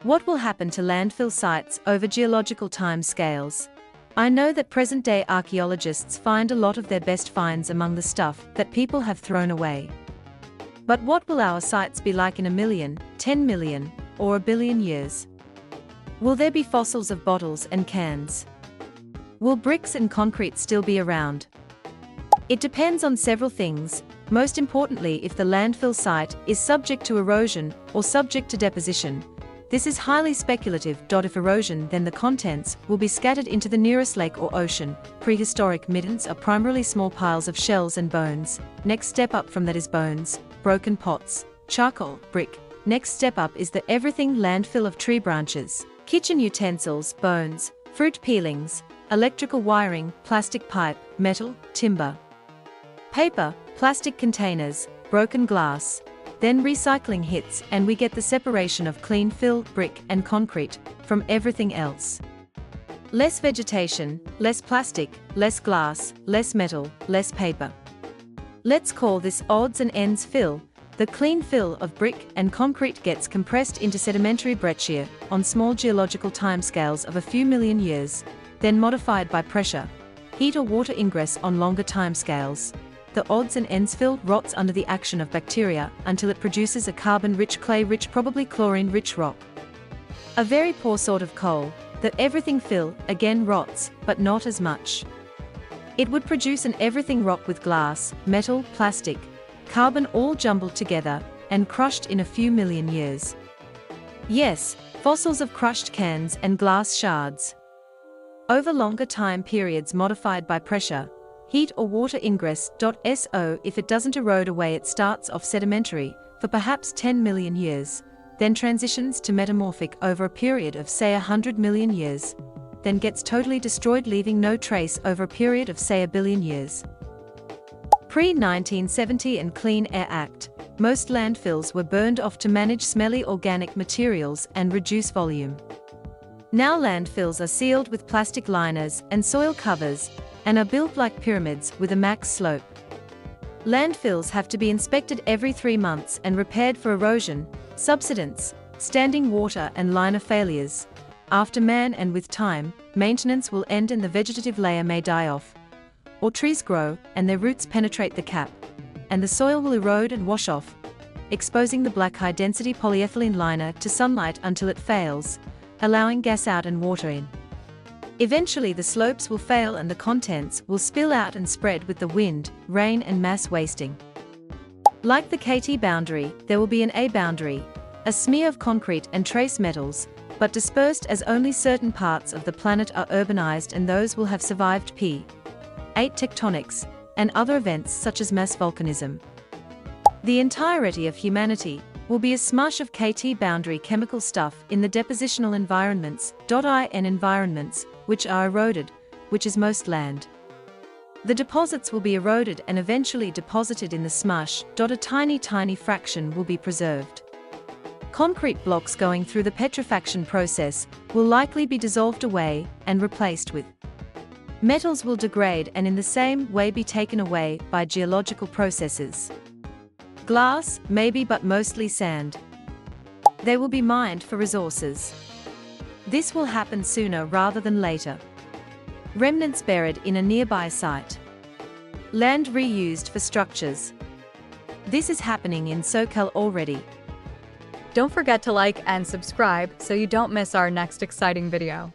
What will happen to landfill sites over geological time scales? I know that present-day archaeologists find a lot of their best finds among the stuff that people have thrown away. But what will our sites be like in 1 million, 10 million, or 1 billion years? Will there be fossils of bottles and cans? Will bricks and concrete still be around? It depends on several things, most importantly if the landfill site is subject to erosion or subject to deposition. This is highly speculative. If erosion, then the contents will be scattered into the nearest lake or ocean. Prehistoric middens are primarily small piles of shells and bones. Next step up from that is bones, broken pots, charcoal, brick. Next step up is the everything landfill of tree branches, kitchen utensils, bones, fruit peelings, electrical wiring, plastic pipe, metal, timber, paper, plastic containers, broken glass. Then recycling hits and we get the separation of clean fill, brick and concrete from everything else. Less vegetation, less plastic, less glass, less metal, less paper. Let's call this odds and ends fill. The clean fill of brick and concrete gets compressed into sedimentary breccia on small geological timescales of a few million years, then modified by pressure, heat or water ingress on longer timescales. The odds and ends fill rots under the action of bacteria until it produces a carbon-rich, clay-rich, probably chlorine-rich rock. A very poor sort of coal, that everything fill again rots, but not as much. It would produce an everything rock with glass, metal, plastic, carbon all jumbled together and crushed in a few million years. Yes, fossils of crushed cans and glass shards. Over longer time periods modified by pressure, heat or water ingress. So if it doesn't erode away, it starts off sedimentary for perhaps 10 million years, then transitions to metamorphic over a period of say 100 million years, then gets totally destroyed leaving no trace over a period of say 1 billion years. Pre-1970 and Clean Air Act, most landfills were burned off to manage smelly organic materials and reduce volume. Now landfills are sealed with plastic liners and soil covers, and are built like pyramids with a max slope. Landfills have to be inspected every 3 months and repaired for erosion, subsidence, standing water and liner failures. After man and with time, maintenance will end and the vegetative layer may die off. Or trees grow and their roots penetrate the cap, and the soil will erode and wash off, exposing the black high-density polyethylene liner to sunlight until it fails, allowing gas out and water in. Eventually the slopes will fail and the contents will spill out and spread with the wind, rain and mass wasting. Like the KT boundary, there will be an A boundary, a smear of concrete and trace metals, but dispersed as only certain parts of the planet are urbanized, and those will have survived P8 tectonics and other events such as mass volcanism. The entirety of humanity will be a smush of KT boundary chemical stuff in the depositional environments, in environments, which are eroded, which is most land. The deposits will be eroded and eventually deposited in the smush. A tiny fraction will be preserved. Concrete blocks going through the petrifaction process will likely be dissolved away and replaced with. Metals will degrade and in the same way be taken away by geological processes. Glass, maybe, but mostly sand. They will be mined for resources. This will happen sooner rather than later. Remnants buried in a nearby site. Land reused for structures. This is happening in SoCal already. Don't forget to like and subscribe so you don't miss our next exciting video.